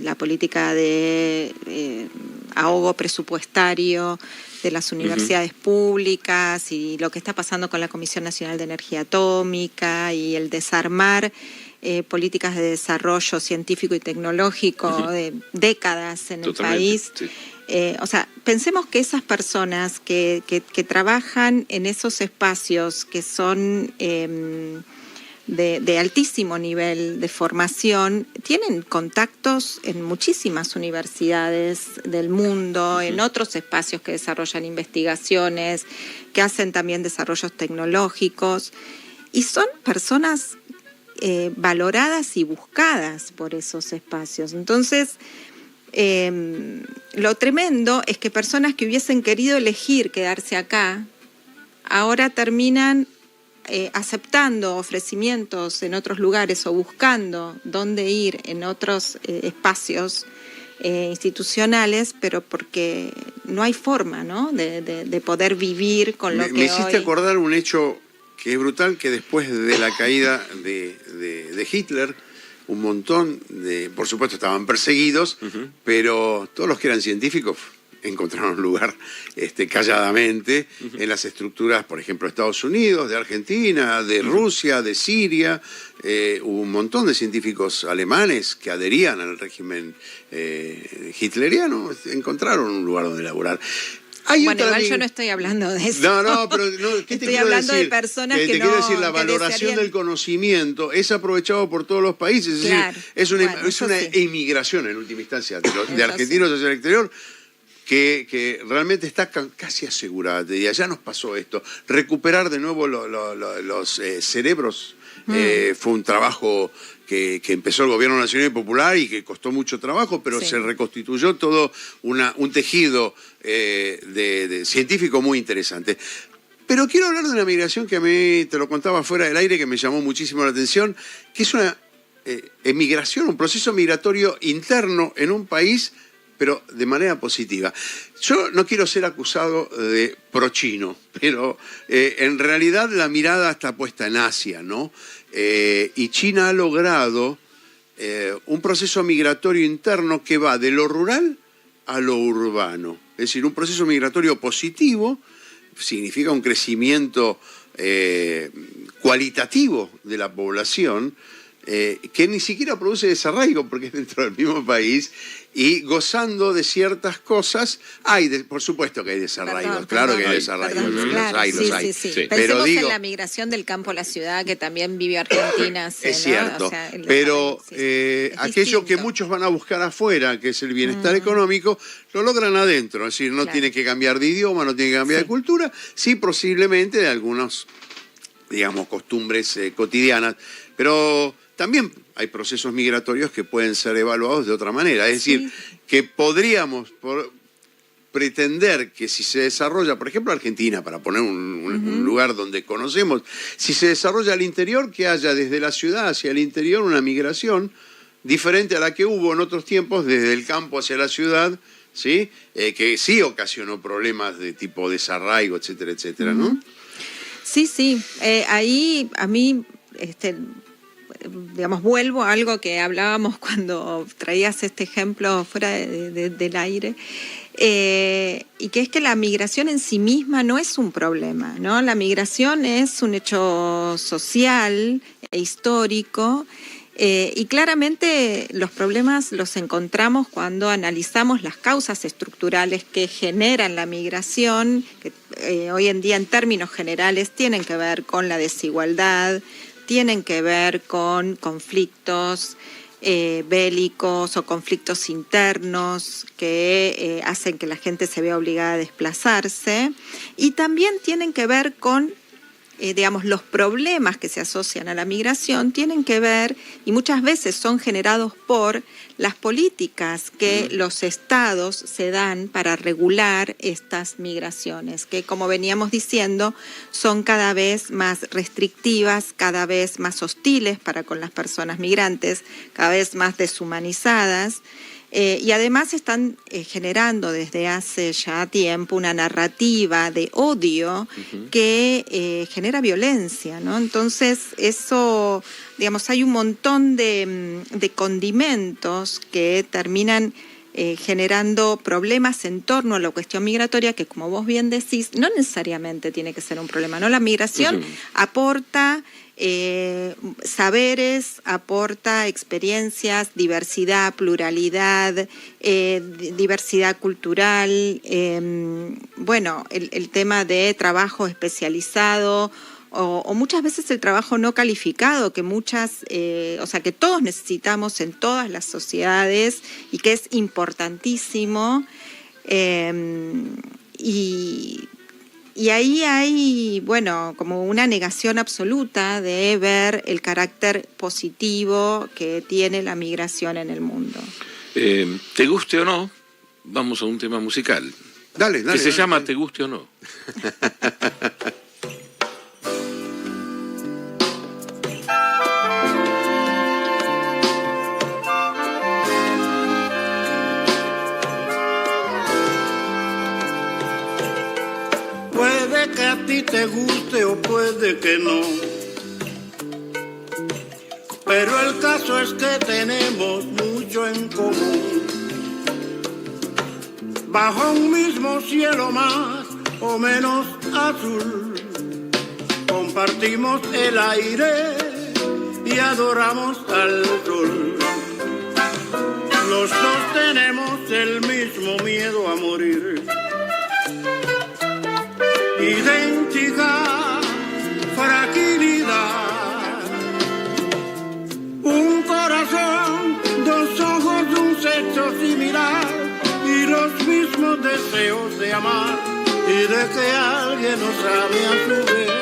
la política de ahogo presupuestario de las universidades públicas y lo que está pasando con la Comisión Nacional de Energía Atómica y el desarmar políticas de desarrollo científico y tecnológico de décadas en el país. Sí. O sea, pensemos que esas personas que trabajan en esos espacios que son de altísimo nivel de formación, tienen contactos en muchísimas universidades del mundo, en otros espacios que desarrollan investigaciones, que hacen también desarrollos tecnológicos, y son personas valoradas y buscadas por esos espacios. Entonces, lo tremendo es que personas que hubiesen querido elegir quedarse acá, ahora terminan aceptando ofrecimientos en otros lugares o buscando dónde ir en otros espacios institucionales, pero porque no hay forma, ¿no?, de poder vivir con lo que Me hiciste hoy... acordar un hecho que es brutal, que después de la caída de Hitler, un montón por supuesto estaban perseguidos, pero todos los que eran científicos encontraron lugar calladamente en las estructuras, por ejemplo, de Estados Unidos, de Argentina, de Rusia, de Siria. Hubo un montón de científicos alemanes que adherían al régimen hitleriano, encontraron un lugar donde laborar. Bueno, igual yo no estoy hablando de eso. No, pero ¿qué te estoy quiero hablando decir? de personas que te no... quiero decir, la que valoración desearían... del conocimiento es aprovechado por todos los países. Es Claro, decir, es una sí. emigración en última instancia de argentinos hacia el exterior que realmente está casi asegurada. Te diría, ya nos pasó esto. Recuperar de nuevo los cerebros fue un trabajo que empezó el gobierno nacional y popular y que costó mucho trabajo, pero se reconstituyó todo un tejido de científico muy interesante. Pero quiero hablar de una migración que a mí, te lo contaba fuera del aire, que me llamó muchísimo la atención, que es una emigración, un proceso migratorio interno en un país, pero de manera positiva. Yo no quiero ser acusado de prochino, pero en realidad la mirada está puesta en Asia, ¿no? Y China ha logrado un proceso migratorio interno que va de lo rural a lo urbano. Es decir, un proceso migratorio positivo significa un crecimiento cualitativo de la población, que ni siquiera produce desarraigo porque es dentro del mismo país y gozando de ciertas cosas. Por supuesto que hay desarraigos, claro que hay desarraigos, los hay. Sí. Pero Pensemos digo, en la migración del campo a la ciudad que también vivió Argentina. Es cierto, pero aquello que muchos van a buscar afuera, que es el bienestar económico, lo logran adentro. Es decir, no tiene que cambiar de idioma, no tiene que cambiar de cultura, sí posiblemente de algunos, digamos, costumbres cotidianas, pero también hay procesos migratorios que pueden ser evaluados de otra manera. Es decir, que podríamos pretender que si se desarrolla, por ejemplo, Argentina, para poner un lugar donde conocemos, si se desarrolla al interior, que haya desde la ciudad hacia el interior una migración diferente a la que hubo en otros tiempos, desde el campo hacia la ciudad, ¿sí? Que sí ocasionó problemas de tipo desarraigo, etcétera, etcétera, ¿no? Sí. Ahí a mí... digamos, vuelvo a algo que hablábamos cuando traías este ejemplo fuera del aire, y que es que la migración en sí misma no es un problema, ¿no? La migración es un hecho social e histórico, y claramente los problemas los encontramos cuando analizamos las causas estructurales que generan la migración, que hoy en día en términos generales tienen que ver con la desigualdad, tienen que ver con conflictos bélicos o conflictos internos que hacen que la gente se vea obligada a desplazarse, y también tienen que ver con, digamos, los problemas que se asocian a la migración, tienen que ver, y muchas veces son generados por las políticas que los estados se dan para regular estas migraciones, que, como veníamos diciendo, son cada vez más restrictivas, cada vez más hostiles para con las personas migrantes, cada vez más deshumanizadas, Y además están generando desde hace ya tiempo una narrativa de odio que genera violencia, ¿no? Entonces eso, digamos, hay un montón de condimentos que terminan generando problemas en torno a la cuestión migratoria que, como vos bien decís, no necesariamente tiene que ser un problema, ¿no? La migración aporta saberes, aporta experiencias, diversidad, pluralidad, diversidad cultural, bueno, el tema de trabajo especializado o muchas veces el trabajo no calificado, que o sea, que todos necesitamos en todas las sociedades y que es importantísimo. Y ahí hay, bueno, como una negación absoluta de ver el carácter positivo que tiene la migración en el mundo. Te guste o no, vamos a un tema musical. Dale. Que se llama Te guste o no. Puede que a ti te guste o puede que no, pero el caso es que tenemos mucho en común. Bajo un mismo cielo más o menos azul, compartimos el aire y adoramos al sol. Los dos tenemos el mismo miedo a morir. Idéntica fragilidad, un corazón, dos ojos, un sexo similar y los mismos deseos de amar y de que alguien nos ame a su vez.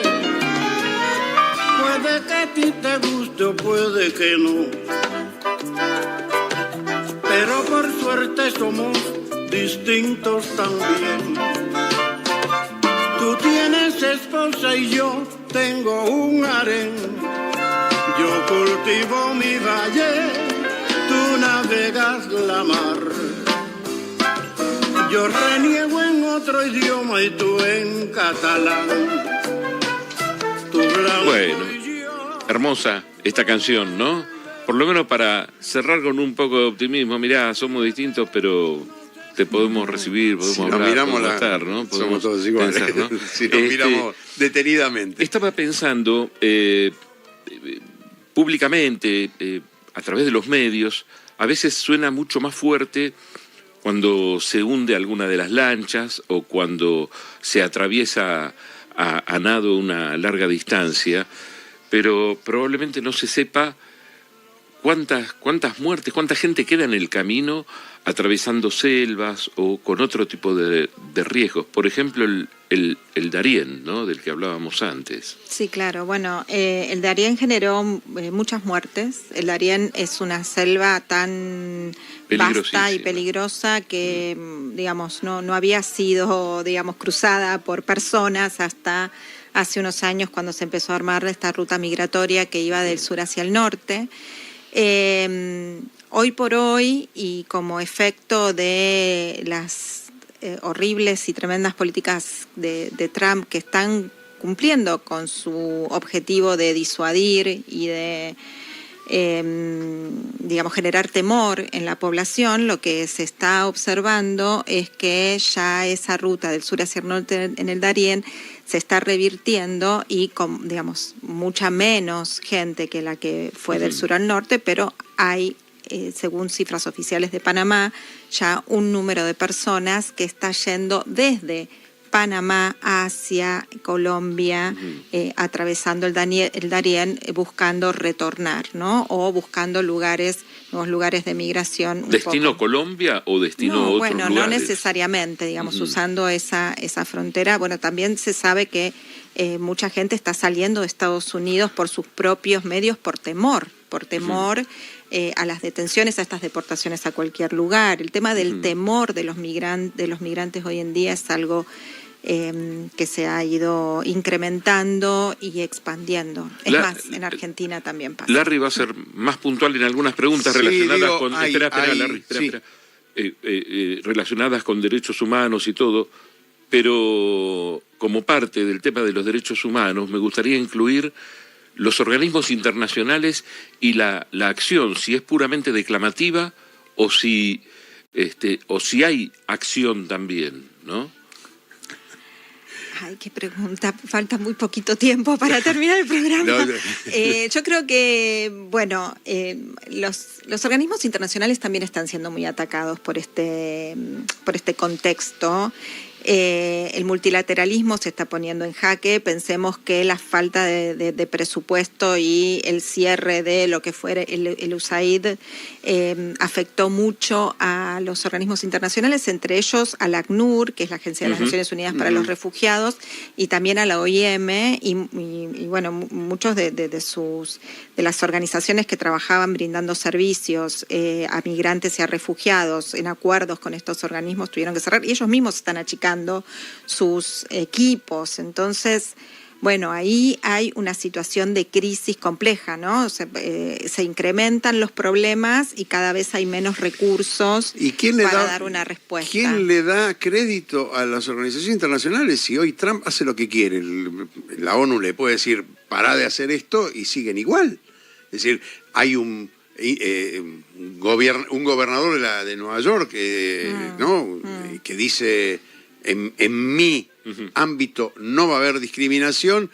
Puede que a ti te guste o puede que no, pero por suerte somos distintos también. Tú tienes esposa y yo tengo un harén. Yo cultivo mi valle, tú navegas la mar. Yo reniego en otro idioma y tú en catalán. Tú bueno, hermosa esta canción, ¿no? Por lo menos para cerrar con un poco de optimismo. Mirá, somos distintos, pero te podemos recibir, podemos hablar, miramos podemos estar, ¿no? Somos todos iguales, pensar, ¿no? Si nos miramos detenidamente. Estaba pensando, públicamente, a través de los medios, a veces suena mucho más fuerte cuando se hunde alguna de las lanchas o cuando se atraviesa a nado una larga distancia, pero probablemente no se sepa cuántas muertes, cuánta gente queda en el camino atravesando selvas o con otro tipo de riesgos. Por ejemplo, el Darién, ¿no?, del que hablábamos antes. Sí, claro. Bueno, el Darién generó muchas muertes. El Darién es una selva tan vasta y peligrosa que, digamos, no había sido, digamos, cruzada por personas hasta hace unos años cuando se empezó a armar esta ruta migratoria que iba del sur hacia el norte. Hoy por hoy, y como efecto de las horribles y tremendas políticas de Trump que están cumpliendo con su objetivo de disuadir y de, digamos, generar temor en la población, lo que se está observando es que ya esa ruta del sur hacia el norte en el Darién se está revirtiendo y con, digamos, mucha menos gente que la que fue del sur al norte, pero hay, según cifras oficiales de Panamá, ya un número de personas que está yendo desde Panamá hacia Colombia, atravesando el Darién, buscando retornar, ¿no? O buscando nuevos lugares de migración. ¿Destino Colombia o destino otros lugares? No necesariamente, digamos, usando esa frontera. Bueno, también se sabe que mucha gente está saliendo de Estados Unidos por sus propios medios por temor a las detenciones, a estas deportaciones a cualquier lugar. El tema del temor de los migrantes hoy en día es algo que se ha ido incrementando y expandiendo. Es más, en Argentina también pasa. Larry va a ser más puntual en algunas preguntas relacionadas con... Larry, espera. Relacionadas con derechos humanos y todo, pero como parte del tema de los derechos humanos me gustaría incluir los organismos internacionales y la acción, si es puramente declamativa o si hay acción también, ¿no? Ay, qué pregunta. Falta muy poquito tiempo para terminar el programa. Yo creo que, bueno, los organismos internacionales también están siendo muy atacados por este contexto. El multilateralismo se está poniendo en jaque. Pensemos que la falta de presupuesto y el cierre de lo que fuera el USAID afectó mucho a los organismos internacionales, entre ellos a la ACNUR, que es la Agencia de las Naciones Unidas para los Refugiados, y también a la OIM, y bueno, muchos de las organizaciones que trabajaban brindando servicios a migrantes y a refugiados en acuerdos con estos organismos tuvieron que cerrar, y ellos mismos están achicando sus equipos. Entonces, bueno, ahí hay una situación de crisis compleja, ¿no? Se incrementan los problemas y cada vez hay menos recursos para dar una respuesta. ¿Quién le da crédito a las organizaciones internacionales si hoy Trump hace lo que quiere? La ONU le puede decir, pará de hacer esto, y siguen igual. Es decir, hay un gobernador de Nueva York ¿no? Que dice... En mi ámbito no va a haber discriminación,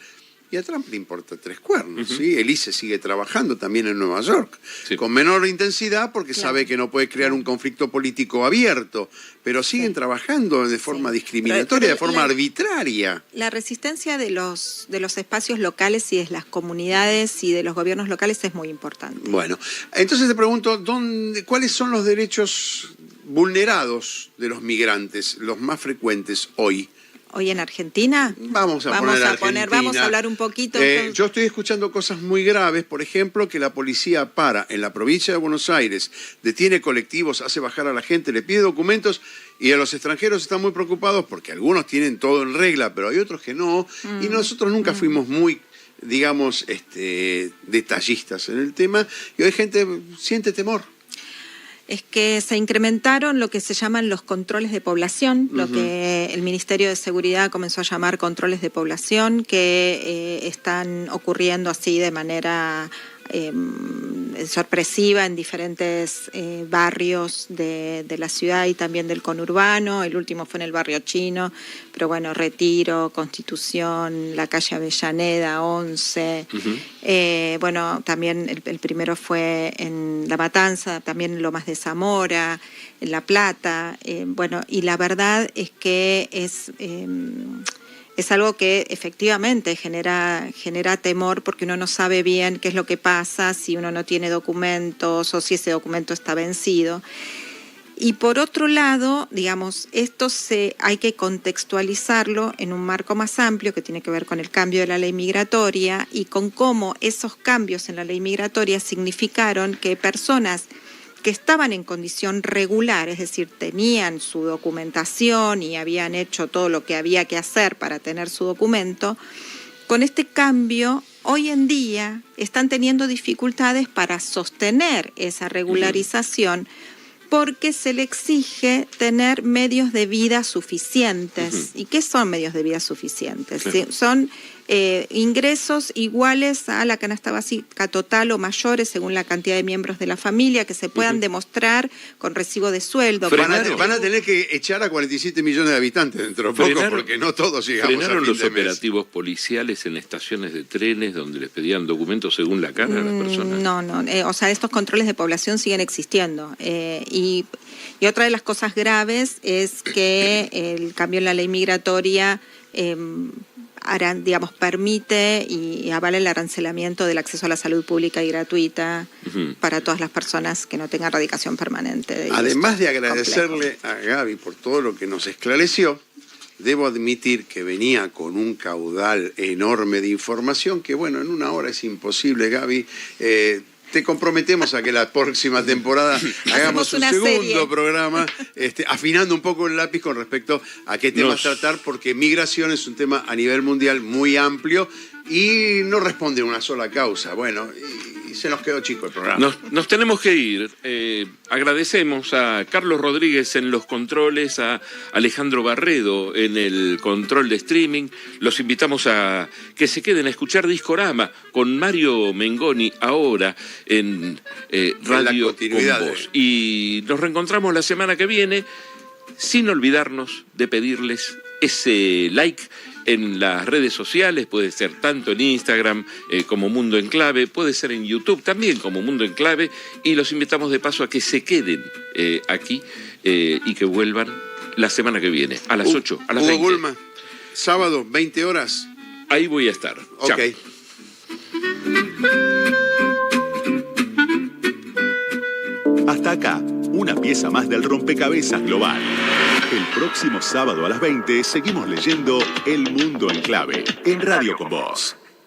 y a Trump le importa tres cuernos. ¿Sí? El ICE sigue trabajando también en Nueva York, con menor intensidad porque sabe que no puede crear un conflicto político abierto, pero siguen trabajando de forma discriminatoria, de forma arbitraria. La resistencia de los espacios locales y de las comunidades y de los gobiernos locales es muy importante. Bueno, entonces te pregunto, ¿cuáles son los derechos vulnerados de los migrantes, los más frecuentes hoy? ¿Hoy en Argentina? Vamos a hablar un poquito. Yo estoy escuchando cosas muy graves, por ejemplo, que la policía en la provincia de Buenos Aires, detiene colectivos, hace bajar a la gente, le pide documentos, y a los extranjeros están muy preocupados porque algunos tienen todo en regla, pero hay otros que no, y nosotros nunca fuimos muy, digamos, detallistas en el tema, y hoy gente siente temor. Es que se incrementaron lo que se llaman los controles de población, lo que el Ministerio de Seguridad comenzó a llamar controles de población, que están ocurriendo así de manera sorpresiva en diferentes barrios de la ciudad y también del conurbano. El último fue en el barrio Chino, pero bueno, Retiro, Constitución, la calle Avellaneda, 11. Bueno, también el primero fue en La Matanza, también en Lomas de Zamora, en La Plata. Bueno, y la verdad es que es algo que efectivamente genera temor, porque uno no sabe bien qué es lo que pasa si uno no tiene documentos o si ese documento está vencido. Y por otro lado, digamos, esto hay que contextualizarlo en un marco más amplio que tiene que ver con el cambio de la ley migratoria y con cómo esos cambios en la ley migratoria significaron que personas que estaban en condición regular, es decir, tenían su documentación y habían hecho todo lo que había que hacer para tener su documento, con este cambio, hoy en día están teniendo dificultades para sostener esa regularización porque se le exige tener medios de vida suficientes. ¿Y qué son medios de vida suficientes? Claro. Son ingresos iguales a la canasta básica total o mayores según la cantidad de miembros de la familia, que se puedan demostrar con recibo de sueldo. Van a tener que echar a 47 millones de habitantes dentro de poco, porque no todos llegamos a fin de mes. ¿Frenaron los operativos policiales en estaciones de trenes donde les pedían documentos según la cara a las personas? No, o sea, estos controles de población siguen existiendo. Y otra de las cosas graves es que el cambio en la ley migratoria permite y avala el arancelamiento del acceso a la salud pública y gratuita para todas las personas que no tengan radicación permanente. Además de agradecerle a Gaby por todo lo que nos esclareció, debo admitir que venía con un caudal enorme de información que, bueno, en una hora es imposible, Gaby, te comprometemos a que la próxima temporada hagamos un una segundo serie. programa, afinando un poco el lápiz con respecto a qué temas tratar, porque migración es un tema a nivel mundial muy amplio y no responde a una sola causa. Bueno, y se nos quedó chico el programa. Nos tenemos que ir. Agradecemos a Carlos Rodríguez en los controles, a Alejandro Barredo en el control de streaming. Los invitamos a que se queden a escuchar Discorama con Mario Mengoni ahora en Radio Con Voz. Y nos reencontramos la semana que viene, sin olvidarnos de pedirles ese like en las redes sociales, puede ser tanto en Instagram como Mundo en Clave, puede ser en YouTube también como Mundo en Clave, y los invitamos de paso a que se queden aquí y que vuelvan la semana que viene, a las 8, a las 20. Gulman, sábado, 20 horas. Ahí voy a estar. Ok. Chao. Hasta acá, una pieza más del rompecabezas global. El próximo sábado a las 20 seguimos leyendo El Mundo en Clave en Radio Con Voz.